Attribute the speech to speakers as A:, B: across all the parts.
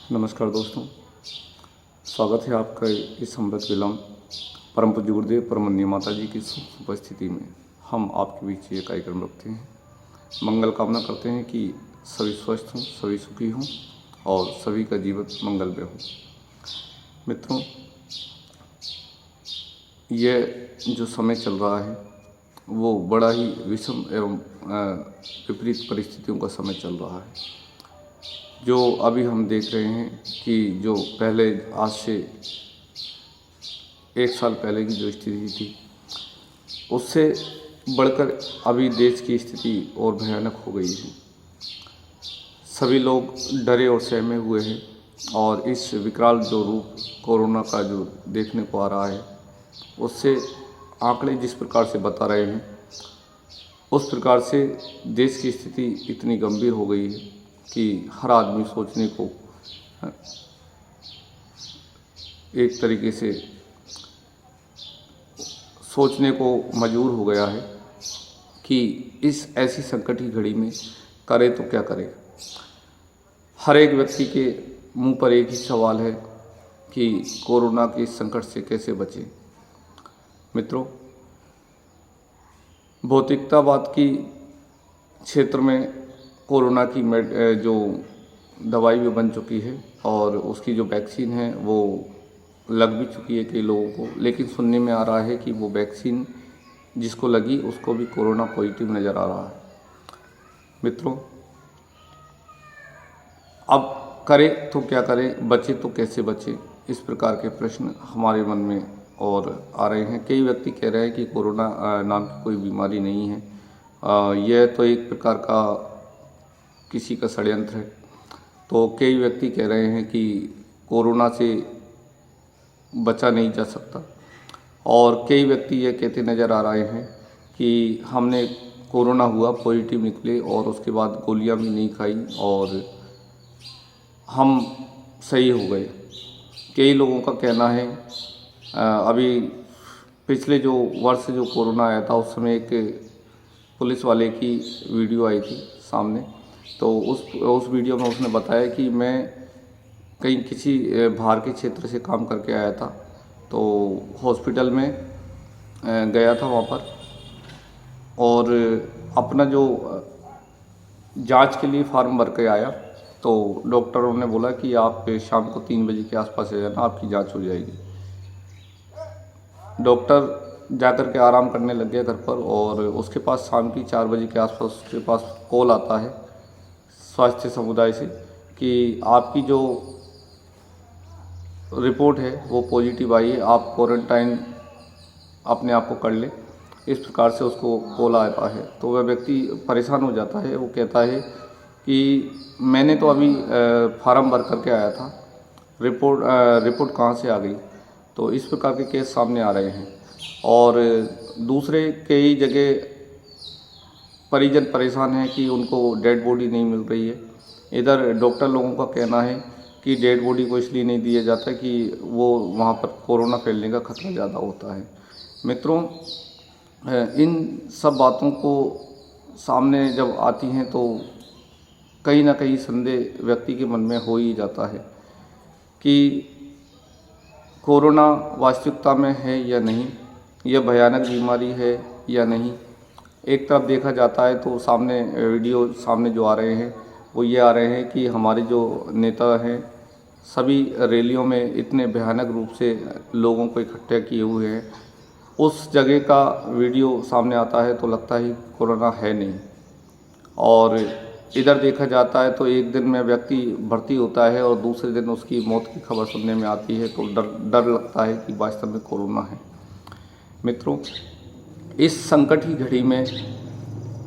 A: नमस्कार दोस्तों, स्वागत है आपका इस अमृत विलाम परम पूज्य गुरुदेव परमवंदनीय माता जी की उपस्थिति में। हम आपके बीच ये कार्यक्रम रखते हैं। मंगल कामना करते हैं कि सभी स्वस्थ हों, सभी सुखी हों और सभी का जीवन मंगलमय हो। मित्रों, यह जो समय चल रहा है वो बड़ा ही विषम एवं विपरीत परिस्थितियों का समय चल रहा है। जो अभी हम देख रहे हैं कि जो पहले आज से 1 साल पहले की जो स्थिति थी उससे बढ़कर अभी देश की स्थिति और भयानक हो गई है। सभी लोग डरे और सहमे हुए हैं और इस विकराल जो रूप कोरोना का जो देखने को आ रहा है उससे आंकड़े जिस प्रकार से बता रहे हैं उस प्रकार से देश की स्थिति इतनी गंभीर हो गई है कि हर आदमी सोचने को एक तरीके से सोचने को मजबूर हो गया है कि इस ऐसी संकट की घड़ी में करे तो क्या करे। हर एक व्यक्ति के मुंह पर एक ही सवाल है कि कोरोना के इस संकट से कैसे बचें। मित्रों, भौतिकतावाद की क्षेत्र में कोरोना की जो दवाई भी बन चुकी है और उसकी जो वैक्सीन है वो लग भी चुकी है कई लोगों को, लेकिन सुनने में आ रहा है कि वो वैक्सीन जिसको लगी उसको भी कोरोना पॉजिटिव नज़र आ रहा है। मित्रों, अब करे तो क्या करें, बचे तो कैसे बचे, इस प्रकार के प्रश्न हमारे मन में और आ रहे हैं। कई व्यक्ति कह रहे हैं कि कोरोना नाम की कोई बीमारी नहीं है, यह तो एक प्रकार का किसी का षड्यंत्र है। तो कई व्यक्ति कह रहे हैं कि कोरोना से बचा नहीं जा सकता और कई व्यक्ति ये कहते नज़र आ रहे हैं कि हमने कोरोना हुआ, पॉजिटिव निकले और उसके बाद गोलियां भी नहीं खाई और हम सही हो गए। कई लोगों का कहना है अभी पिछले जो वर्ष जो कोरोना आया था उस समय एक पुलिस वाले की वीडियो आई थी सामने, तो उस वीडियो में उसने बताया कि मैं कहीं किसी बाहर के क्षेत्र से काम करके आया था, तो हॉस्पिटल में गया था वहाँ पर और अपना जो जांच के लिए फॉर्म भर के आया, तो डॉक्टरों ने बोला कि आप शाम को 3 बजे के आसपास आ जाना, आपकी जांच हो जाएगी। डॉक्टर जाकर के आराम करने लग गया घर पर और उसके पास शाम की 4 बजे के आसपास उसके पास कॉल आता है स्वास्थ्य समुदाय से कि आपकी जो रिपोर्ट है वो पॉजिटिव आई है, आप क्वारंटाइन अपने आप को कर ले। इस प्रकार से उसको कॉल आता है तो वह व्यक्ति परेशान हो जाता है। वो कहता है कि मैंने तो अभी फार्म भर करके आया था, रिपोर्ट कहाँ से आ गई। तो इस प्रकार के केस सामने आ रहे हैं और दूसरे कई जगह परिजन परेशान हैं कि उनको डेड बॉडी नहीं मिल रही है। इधर डॉक्टर लोगों का कहना है कि डेड बॉडी को इसलिए नहीं दिया जाता कि वो वहाँ पर कोरोना फैलने का खतरा ज़्यादा होता है। मित्रों, इन सब बातों को सामने जब आती हैं तो कहीं ना कहीं संदेह व्यक्ति के मन में हो ही जाता है कि कोरोना वास्तविकता में है या नहीं, यह भयानक बीमारी है या नहीं। एक तरफ देखा जाता है तो सामने वीडियो सामने जो आ रहे हैं वो ये आ रहे हैं कि हमारे जो नेता हैं सभी रैलियों में इतने भयानक रूप से लोगों को इकट्ठा किए हुए हैं। उस जगह का वीडियो सामने आता है तो लगता है कोरोना है नहीं, और इधर देखा जाता है तो एक दिन में व्यक्ति भर्ती होता है और दूसरे दिन उसकी मौत की खबर सुनने में आती है तो डर लगता है कि वास्तव में कोरोना है। मित्रों, इस संकट की घड़ी में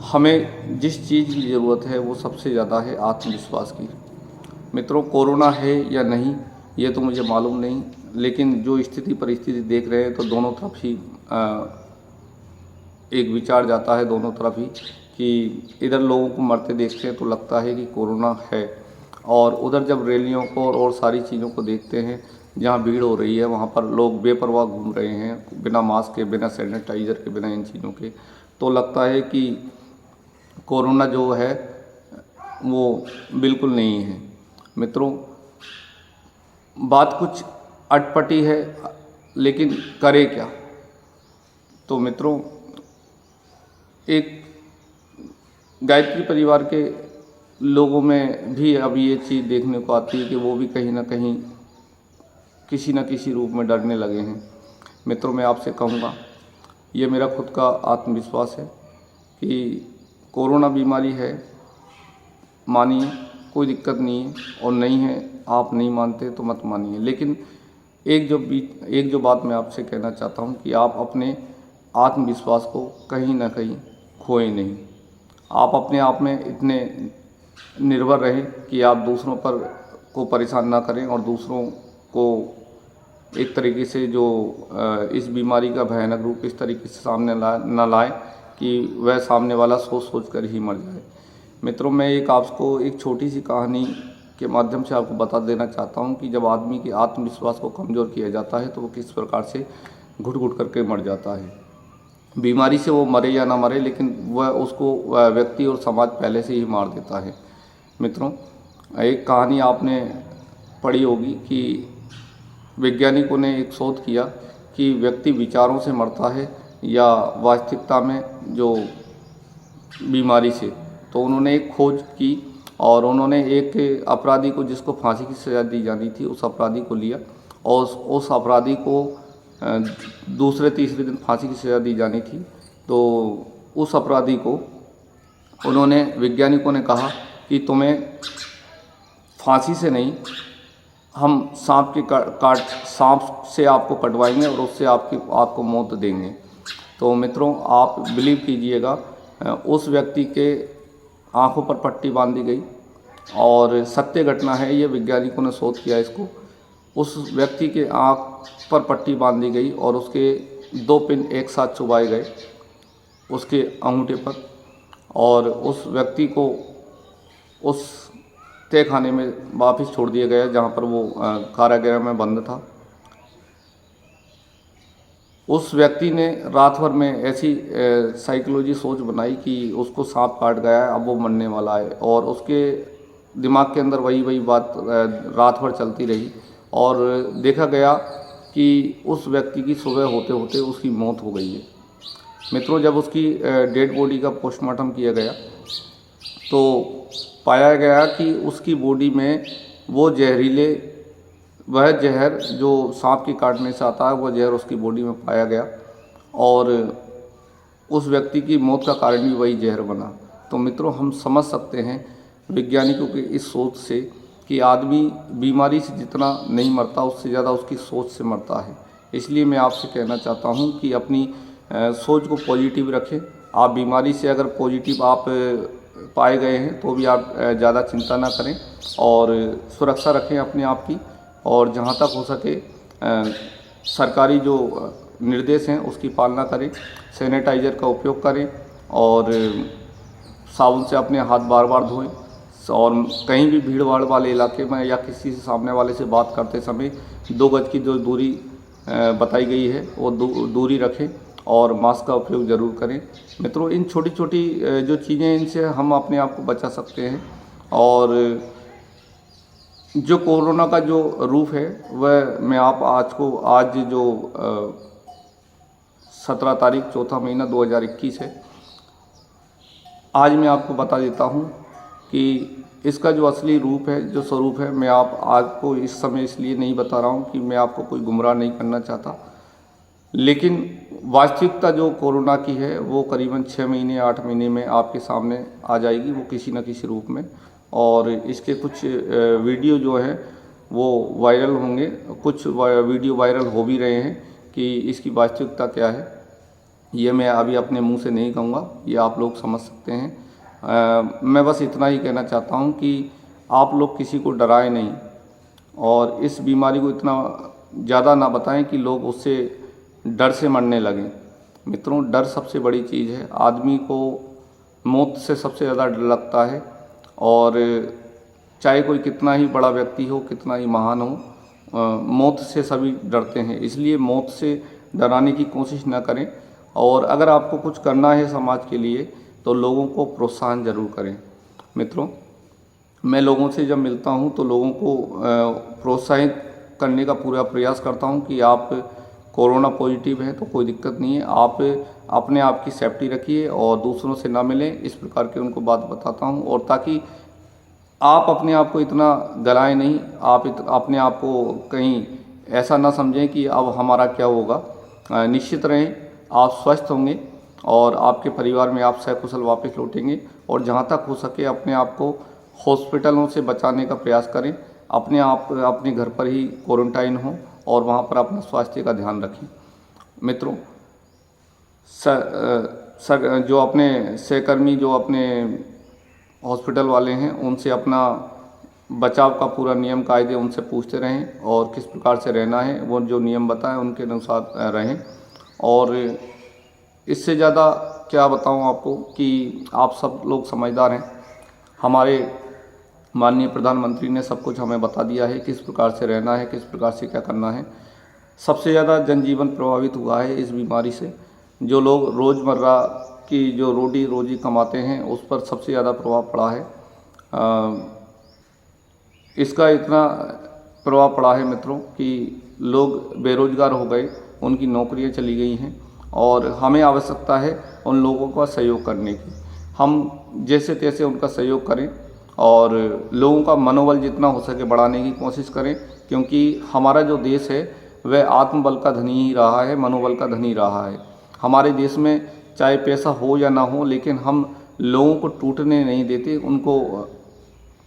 A: हमें जिस चीज़ की ज़रूरत है वो सबसे ज़्यादा है आत्मविश्वास की। मित्रों, कोरोना है या नहीं ये तो मुझे मालूम नहीं, लेकिन जो स्थिति परिस्थिति देख रहे हैं तो दोनों तरफ ही एक विचार जाता है दोनों तरफ ही कि इधर लोगों को मरते देखते हैं तो लगता है कि कोरोना है, और उधर जब रैलियों को और सारी चीज़ों को देखते हैं जहाँ भीड़ हो रही है वहाँ पर लोग बेपरवाह घूम रहे हैं बिना मास्क के, बिना सैनिटाइज़र के, बिना इन चीज़ों के, तो लगता है कि कोरोना जो है वो बिल्कुल नहीं है। मित्रों, बात कुछ अटपटी है, लेकिन करे क्या। तो मित्रों, एक गायत्री परिवार के लोगों में भी अब ये चीज़ देखने को आती है कि वो भी कहीं ना कहीं किसी न किसी रूप में डरने लगे हैं। मित्रों, मैं आपसे कहूँगा, ये मेरा खुद का आत्मविश्वास है कि कोरोना बीमारी है, मानिए, कोई दिक्कत नहीं है, और नहीं है आप नहीं मानते तो मत मानिए। लेकिन एक जो बात मैं आपसे कहना चाहता हूँ कि आप अपने आत्मविश्वास को कहीं ना कहीं खोएं नहीं। आप अपने आप में इतने निर्भर रहें कि आप दूसरों पर को परेशान ना करें और दूसरों को एक तरीके से जो इस बीमारी का भयानक रूप इस तरीके से सामने न लाए कि वह सामने वाला सोच कर ही मर जाए। मित्रों, मैं आपको एक छोटी सी कहानी के माध्यम से आपको बता देना चाहता हूं कि जब आदमी के आत्मविश्वास को कमज़ोर किया जाता है तो वो किस प्रकार से घुट घुट करके मर जाता है। बीमारी से वो मरे या ना मरे, लेकिन वह उसको व्यक्ति और समाज पहले से ही मार देता है। मित्रों, एक कहानी आपने पढ़ी होगी कि वैज्ञानिकों ने एक शोध किया कि व्यक्ति विचारों से मरता है या वास्तविकता में जो बीमारी से। तो उन्होंने एक खोज की और उन्होंने एक अपराधी को, जिसको फांसी की सज़ा दी जानी थी, उस अपराधी को लिया और उस अपराधी को दूसरे तीसरे दिन फांसी की सज़ा दी जानी थी। तो उस अपराधी को वैज्ञानिकों ने कहा कि तुम्हें फांसी से नहीं, हम सांप से आपको कटवाएंगे और उससे आपको मौत देंगे। तो मित्रों, आप बिलीव कीजिएगा, उस व्यक्ति के आंखों पर पट्टी बांधी गई और सत्य घटना है ये, वैज्ञानिकों ने शोध किया इसको। उस व्यक्ति के आंख पर पट्टी बांधी गई और उसके 2 पिन एक साथ चुभाए गए उसके अंगूठे पर, और उस व्यक्ति को उस तहखाने में वापस छोड़ दिया गया जहाँ पर वो कारागृह में बंद था। उस व्यक्ति ने रात भर में ऐसी साइकोलॉजी सोच बनाई कि उसको सांप काट गया है, अब वो मरने वाला है, और उसके दिमाग के अंदर वही बात रात भर चलती रही और देखा गया कि उस व्यक्ति की सुबह होते होते उसकी मौत हो गई है। मित्रों, जब उसकी डेड बॉडी का पोस्टमार्टम किया गया तो पाया गया कि उसकी बॉडी में वह जहर जो सांप के काटने से आता है, वह जहर उसकी बॉडी में पाया गया और उस व्यक्ति की मौत का कारण भी वही जहर बना। तो मित्रों, हम समझ सकते हैं वैज्ञानिकों की इस सोच से कि आदमी बीमारी से जितना नहीं मरता, उससे ज़्यादा उसकी सोच से मरता है। इसलिए मैं आपसे कहना चाहता हूं कि अपनी सोच को पॉजिटिव रखें। आप बीमारी से अगर पॉजिटिव आप पाए गए हैं तो भी आप ज़्यादा चिंता ना करें और सुरक्षा रखें अपने आप की, और जहाँ तक हो सके सरकारी जो निर्देश हैं उसकी पालना करें, सैनिटाइज़र का उपयोग करें और साबुन से अपने हाथ बार बार धोएं, और कहीं भी भीड़ भाड़ वाले इलाके में या किसी से सामने वाले से बात करते समय 2 गज की जो दूरी बताई गई है वो दूरी रखें और मास्क का उपयोग ज़रूर करें। मित्रों, इन छोटी छोटी जो चीज़ें, इनसे हम अपने आप को बचा सकते हैं। और जो कोरोना का जो रूप है वह मैं आज जो 17 तारीख 4था महीना 2021 है, आज मैं आपको बता देता हूं कि इसका जो असली रूप है, जो स्वरूप है, मैं आपको इस समय इसलिए नहीं बता रहा हूं कि मैं आपको कोई गुमराह नहीं करना चाहता, लेकिन वास्तविकता जो कोरोना की है वो करीबन 6 महीने 8 महीने में आपके सामने आ जाएगी, वो किसी न किसी रूप में। और इसके कुछ वीडियो जो हैं वो वायरल होंगे, कुछ वीडियो वायरल हो भी रहे हैं कि इसकी वास्तविकता क्या है। ये मैं अभी अपने मुंह से नहीं कहूँगा, ये आप लोग समझ सकते हैं। मैं बस इतना ही कहना चाहता हूँ कि आप लोग किसी को डराएं नहीं और इस बीमारी को इतना ज़्यादा ना बताएं कि लोग उससे डर से मरने लगें। मित्रों, डर सबसे बड़ी चीज़ है। आदमी को मौत से सबसे ज़्यादा डर लगता है, और चाहे कोई कितना ही बड़ा व्यक्ति हो, कितना ही महान हो, मौत से सभी डरते हैं। इसलिए मौत से डराने की कोशिश ना करें, और अगर आपको कुछ करना है समाज के लिए तो लोगों को प्रोत्साहन ज़रूर करें। मित्रों, मैं लोगों से जब मिलता हूं तो लोगों को प्रोत्साहित करने का पूरा प्रयास करता हूं कि आप कोरोना पॉजिटिव है तो कोई दिक्कत नहीं है, आप अपने आप की सेफ्टी रखिए और दूसरों से ना मिलें, इस प्रकार के उनको बात बताता हूं। और ताकि आप अपने आप को इतना गलाएं नहीं, आप अपने आप को कहीं ऐसा ना समझें कि अब हमारा क्या होगा। निश्चित रहें, आप स्वस्थ होंगे और आपके परिवार में आप सकुशल वापस लौटेंगे। और जहाँ तक हो सके अपने आप को हॉस्पिटलों से बचाने का प्रयास करें, अपने आप अपने घर पर ही क्वारंटाइन हों और वहाँ पर अपना स्वास्थ्य का ध्यान रखें। मित्रों, जो अपने सहकर्मी जो अपने हॉस्पिटल वाले हैं उनसे अपना बचाव का पूरा नियम कायदे उनसे पूछते रहें और किस प्रकार से रहना है वो जो नियम बताएं उनके अनुसार रहें। और इससे ज़्यादा क्या बताऊं आपको कि आप सब लोग समझदार हैं। हमारे माननीय प्रधानमंत्री ने सब कुछ हमें बता दिया है, किस प्रकार से रहना है, किस प्रकार से क्या करना है। सबसे ज़्यादा जनजीवन प्रभावित हुआ है इस बीमारी से। जो लोग रोज़मर्रा की जो रोटी रोजी कमाते हैं उस पर सबसे ज़्यादा प्रभाव पड़ा है। इसका इतना प्रभाव पड़ा है मित्रों कि लोग बेरोजगार हो गए, उनकी नौकरियां चली गई हैं और हमें आवश्यकता है उन लोगों का सहयोग करने की। हम जैसे तैसे उनका सहयोग करें और लोगों का मनोबल जितना हो सके बढ़ाने की कोशिश करें, क्योंकि हमारा जो देश है वह आत्मबल का धनी ही रहा है, मनोबल का धनी रहा है। हमारे देश में चाहे पैसा हो या ना हो, लेकिन हम लोगों को टूटने नहीं देते, उनको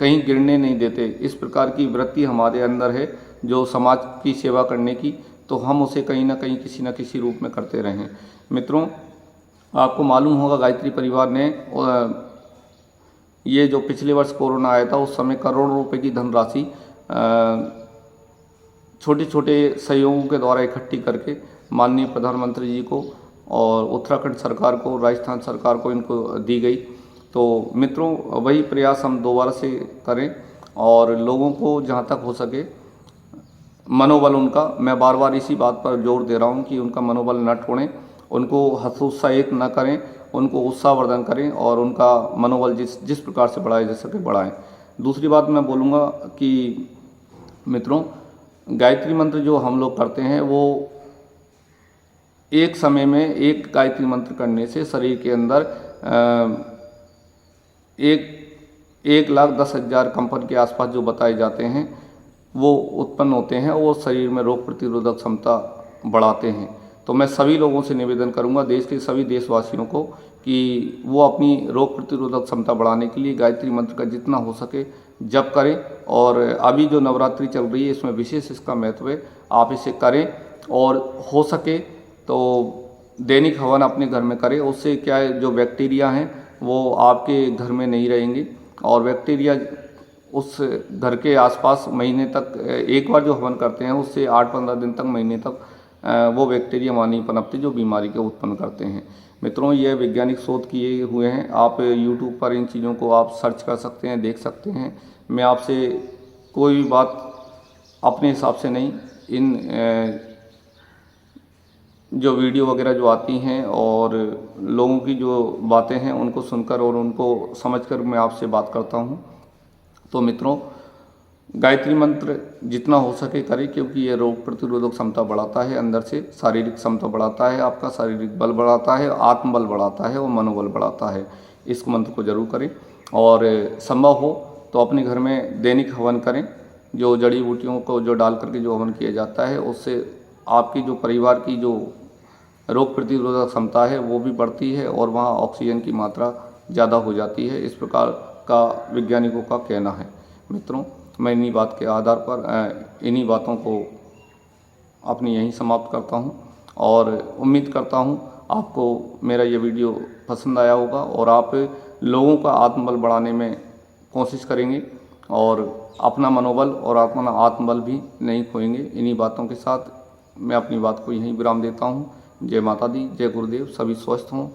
A: कहीं गिरने नहीं देते। इस प्रकार की वृत्ति हमारे अंदर है जो समाज की सेवा करने की, तो हम उसे कहीं ना कहीं किसी न किसी रूप में करते रहें। मित्रों, आपको मालूम होगा गायत्री परिवार ने ये जो पिछले वर्ष कोरोना आया था उस समय करोड़ों रुपए की धनराशि छोटे छोटे सहयोगों के द्वारा इकट्ठी करके माननीय प्रधानमंत्री जी को और उत्तराखंड सरकार को, राजस्थान सरकार को इनको दी गई। तो मित्रों, वही प्रयास हम दोबारा से करें और लोगों को जहाँ तक हो सके मनोबल उनका, मैं बार बार इसी बात पर जोर दे रहा हूँ कि उनका मनोबल न तोड़ें, उनको हतोत्साहित न करें, उनको उत्साहवर्धन करें और उनका मनोबल जिस प्रकार से बढ़ाया जा सके बढ़ाएं। दूसरी बात मैं बोलूँगा कि मित्रों, गायत्री मंत्र जो हम लोग करते हैं वो एक समय में एक गायत्री मंत्र करने से शरीर के अंदर 1,10,000 कंपन के आसपास जो बताए जाते हैं वो उत्पन्न होते हैं, वो शरीर में रोग प्रतिरोधक क्षमता बढ़ाते हैं। तो मैं सभी लोगों से निवेदन करूंगा, देश के सभी देशवासियों को, कि वो अपनी रोग प्रतिरोधक क्षमता बढ़ाने के लिए गायत्री मंत्र का जितना हो सके जप करें। और अभी जो नवरात्रि चल रही है इसमें विशेष इसका महत्व है, आप इसे करें और हो सके तो दैनिक हवन अपने घर में करें। उससे क्या है, जो बैक्टीरिया हैं वो आपके घर में नहीं रहेंगे और बैक्टीरिया उस घर के आसपास महीने तक, एक बार जो हवन करते हैं उससे 8-15 दिन तक, महीने तक वो बैक्टीरिया वहाँ नहीं पनपते जो बीमारी के उत्पन्न करते हैं। मित्रों, ये वैज्ञानिक शोध किए हुए हैं, आप YouTube पर इन चीज़ों को आप सर्च कर सकते हैं, देख सकते हैं। मैं आपसे कोई भी बात अपने हिसाब से नहीं, इन जो वीडियो वगैरह जो आती हैं और लोगों की जो बातें हैं उनको सुनकर और उनको समझकर मैं आपसे बात करता हूं। तो मित्रों, गायत्री मंत्र जितना हो सके करें, क्योंकि ये रोग प्रतिरोधक क्षमता बढ़ाता है, अंदर से शारीरिक क्षमता बढ़ाता है, आपका शारीरिक बल बढ़ाता है, आत्मबल बढ़ाता है और मनोबल बढ़ाता है। इस मंत्र को जरूर करें और संभव हो तो अपने घर में दैनिक हवन करें। जो जड़ी बूटियों को जो डाल करके जो हवन किया जाता है उससे आपकी जो परिवार की जो रोग प्रतिरोधक क्षमता है वो भी बढ़ती है और वहाँ ऑक्सीजन की मात्रा ज़्यादा हो जाती है। इस प्रकार का वैज्ञानिकों का कहना है। मित्रों, मैं इन्हीं बात के आधार पर इन्हीं बातों को अपनी यहीं समाप्त करता हूं और उम्मीद करता हूं आपको मेरा ये वीडियो पसंद आया होगा और आप लोगों का आत्मबल बढ़ाने में कोशिश करेंगे और अपना मनोबल और अपना आत्मबल भी नहीं खोएंगे। इन्हीं बातों के साथ मैं अपनी बात को यहीं विराम देता हूं। जय माता दी, जय गुरुदेव। सभी स्वस्थ हों,